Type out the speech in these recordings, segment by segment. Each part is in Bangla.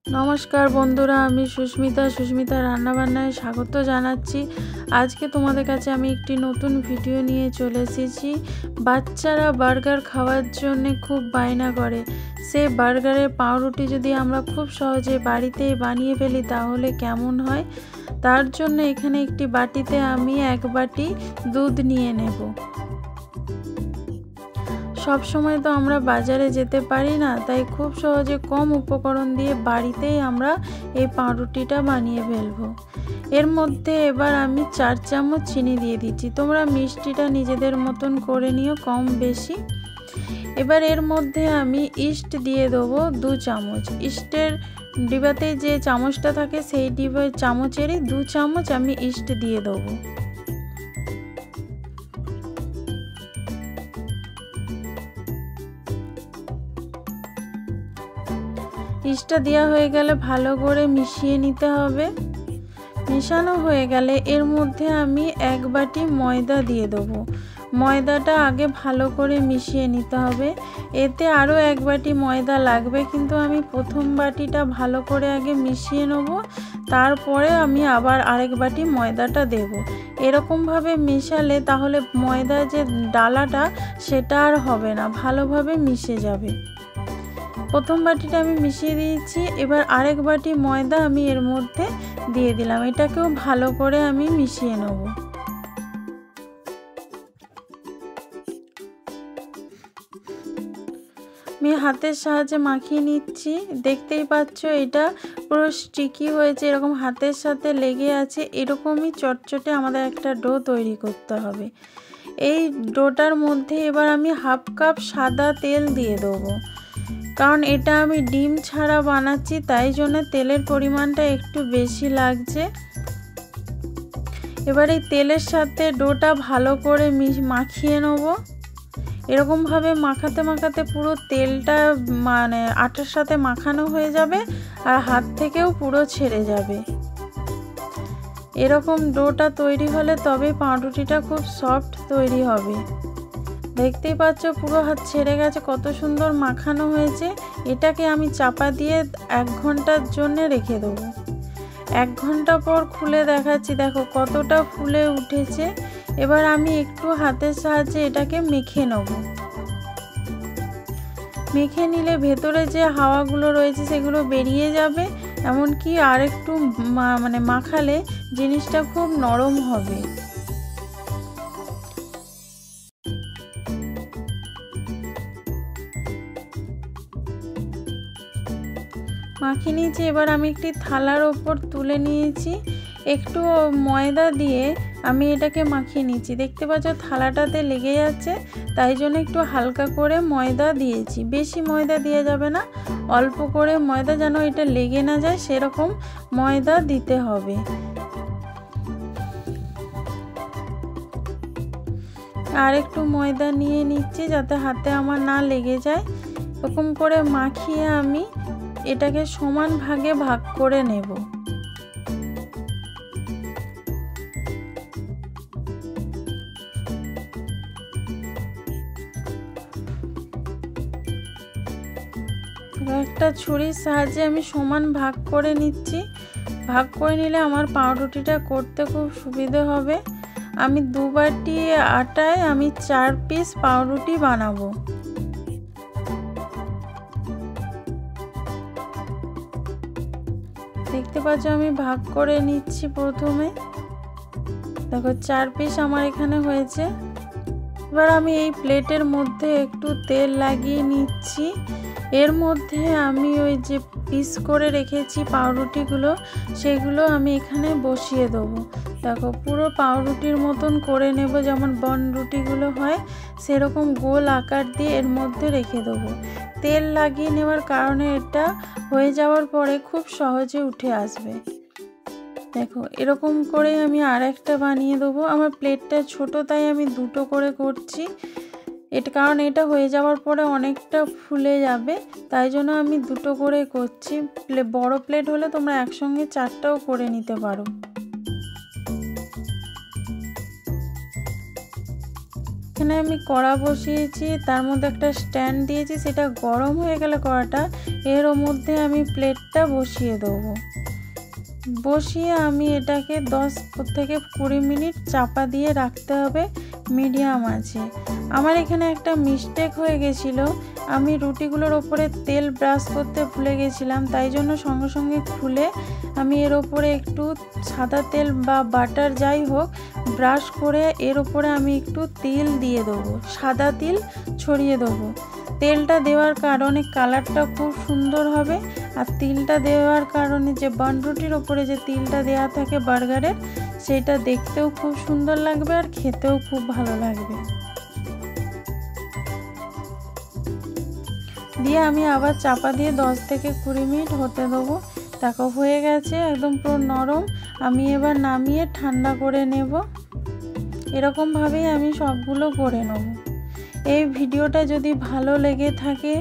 नमस्कार बंधुरा सुष्मिता रान्नाबान्नाय स्वागत जानाच्छि। आज के तुम्हारे काछे आमी एकटी नतून भिडियो निये चले एसेछि। बाच्चारा बार्गार खाওয়ার জন্য खूब बायना करे। से बार्गारेर पाउरुटी यदि आमरा खूब सहजे बाड़ीतेई बानिये फेली ताहले केमन हय, तार जन्य एखाने एकटी बाटीते आमी एक बाटी दूध निये नेब। सब समय तो आमरा बाजारे जेते पारी ना, ताई खूब सहजे कम उपकरण दिए बाड़ीतेई आमरा এই পাউরুটিটা বানিয়ে ফেলবো। এর মধ্যে এবার আমি 4 চামচ চিনি দিয়ে দিচ্ছি। তোমরা মিষ্টিটা নিজেদের মতন করে নিও কম বেশি। এবার এর মধ্যে আমি ইস্ট দিয়ে দেবো 2 চামচ। ইস্টের ডিবাতে যে চামচটা থাকে সেই ডিবার চামচেরই 2 চামচ আমি ইস্ট দিয়ে দেবো। ইস্টটা দেওয়া হয়ে গেলে ভালো করে মিশিয়ে নিতে হবে। মেশানো হয়ে গেলে এর মধ্যে আমি এক বাটি ময়দা দিয়ে দেবো। ময়দাটা আগে ভালো করে মিশিয়ে নিতে হবে। এতে আরও এক বাটি ময়দা লাগবে, কিন্তু আমি প্রথম বাটিটা ভালো করে আগে মিশিয়ে নেব, তারপরে আমি আবার আরেক বাটি ময়দাটা দেব। এরকমভাবে মেশালে তাহলে ময়দা যে ডালাটা সেটা আর হবে না, ভালোভাবে মিশে যাবে। প্রথম বাটিটা আমি মিশিয়ে দিয়েছি, এবার আরেক বাটি ময়দা আমি এর মধ্যে দিয়ে দিলাম। এটাকেও ভালো করে আমি মিশিয়ে নেব। আমি হাতের সাহায্যে মাখিয়ে নিচ্ছি। দেখতেই পাচ্ছ এটা পুরো স্টিকি হয়েছে, এরকম হাতের সাথে লেগে আছে। এরকমই চটচটে আমাদের একটা ডো তৈরি করতে হবে। এই ডোটার মধ্যে এবার আমি হাফ কাপ সাদা তেল দিয়ে দেবো, কারণ এটা আমি ডিম ছাড়া বানাচ্ছি, তাই জন্য তেলের পরিমাণটা একটু বেশি লাগছে। এবার এই তেলের সাথে ডোটা ভালো করে মাখিয়ে নেব। এরকমভাবে মাখাতে মাখাতে পুরো তেলটা মানে আটার সাথে মাখানো হয়ে যাবে আর হাত থেকেও পুরো ছেড়ে যাবে। এরকম ডোটা তৈরি হলে তবে পাউরুটিটা খুব সফট তৈরি হবে। দেখতেই পাচ্ছ পুরো হাত ছেড়ে গেছে, কত সুন্দর মাখানো হয়েছে। এটাকে আমি চাপা দিয়ে 1 ঘন্টার জন্য রেখে দেবো। 1 ঘন্টা পর খুলে দেখাচ্ছি, দেখো কতটা ফুলে উঠেছে। এবার আমি একটু হাতের সাহায্যে এটাকে মেখে নেব। মেখে নিলে ভেতরে যে হাওয়াগুলো রয়েছে সেগুলো বেরিয়ে যাবে, এমনকি আর একটু মানে মাখালে জিনিসটা খুব নরম হবে। মাখিয়ে নিয়েছি, এবার আমি একটি থালার ওপর তুলে নিয়েছি। একটু ময়দা দিয়ে আমি এটাকে মাখিয়ে নিচ্ছি। দেখতে পাচ্ছ থালাটাতে লেগে যাচ্ছে, তাই জন্য একটু হালকা করে ময়দা দিয়েছি। বেশি ময়দা দেওয়া যাবে না, অল্প করে ময়দা, যেন এটা লেগে না যায় সেরকম ময়দা দিতে হবে। আর একটু ময়দা নিয়ে নিচ্ছি যাতে হাতে আমার না লেগে যায়। এরকম করে মাখিয়ে আমি এটাকে সমান ভাগে ভাগ করে নেব। একটা ছুরির সাহায্যে আমি সমান ভাগ করে নিচ্ছি। ভাগ করে নিলে আমার পাউরুটিটা করতে খুব সুবিধে হবে। আমি 2 বাটি আটায় আমি 4 পিস পাউরুটি বানাবো। দেখতে পাচ্ছ আমি ভাগ করে নিচ্ছি। প্রথমে দেখো 4 পিস আমার এখানে হয়েছে। এবার আমি এই প্লেটের মধ্যে একটু তেল লাগিয়ে নিচ্ছি। এর মধ্যে আমি ওই যে পিস করে রেখেছি পাউরুটিগুলো, সেগুলো আমি এখানে বসিয়ে দেবো। দেখো পুরো পাউরুটির মতন করে নেব, যেমন বনরুটিগুলো হয় সেরকম গোল আকার দিয়ে এর মধ্যে রেখে দেবো। তেল লাগিয়ে নেওয়ার কারণে এটা হয়ে যাওয়ার পরে খুব সহজে উঠে আসবে। দেখো এরকম করে আমি আর একটা বানিয়ে দেবো। আমার প্লেটটা ছোট, তাই আমি 2টো করে করছি। এটা কারণ এটা হয়ে যাওয়ার পরে অনেকটা ফুলে যাবে, তাই জন্য আমি 2টো করে করছি। বড় প্লেট হলে তোমরা একসঙ্গে 4টাও করে নিতে পারো। এখানে আমি কড়া বসিয়েছি, তার মধ্যে একটা স্ট্যান্ড দিয়েছি, সেটা গরম হয়ে গেলে কড়াটা এর মধ্যে আমি প্লেটটা বসিয়ে দেবো। বসিয়ে আমি এটাকে 10 থেকে 20 মিনিট চাপা দিয়ে রাখতে হবে মিডিয়াম আঁচে। আমার এখানে একটা মিস্টেক হয়ে গেছিলো, আমি রুটিগুলোর ওপরে তেল ব্রাশ করতে ভুলে গেছিলাম, তাই জন্য সঙ্গে সঙ্গে খুলে আমি এর ওপরে একটু সাদা তেল বা বাটার যাই হোক ব্রাশ করে এর ওপরে আমি একটু তিল দিয়ে দেবো, সাদা তিল ছড়িয়ে দেবো। তেলটা দেওয়ার কারণে কালারটা খুব সুন্দর হবে, আর তিলটা দেওয়ার কারণে যে বান রুটির ওপরে যে তিলটা দেওয়া থাকে বার্গারের, সেটা দেখতেও খুব সুন্দর লাগবে আর খেতেও খুব ভালো লাগবে। দিয়ে আমি আবার চাপা দিয়ে 10 থেকে 20 মিনিট হতে দেবো। দেখো হয়ে গেছে, একদম পুরো নরম। আমি এবার নামিয়ে ঠান্ডা করে নেব। এরকমভাবেই আমি সবগুলো করে নেব। এই ভিডিওটা যদি ভালো লেগে থাকে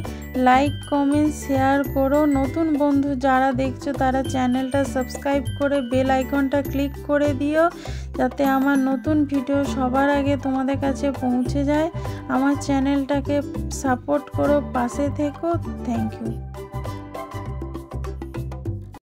লাইক কমেন্ট শেয়ার করো। নতুন বন্ধু যারা দেখছো তারা চ্যানেলটা সাবস্ক্রাইব করে বেল আইকনটা ক্লিক করে দিও, যাতে আমার নতুন ভিডিও সবার আগে তোমাদের কাছে পৌঁছে যায়। আমার চ্যানেলটাকে সাপোর্ট করো, পাশে থেকো। Thank you.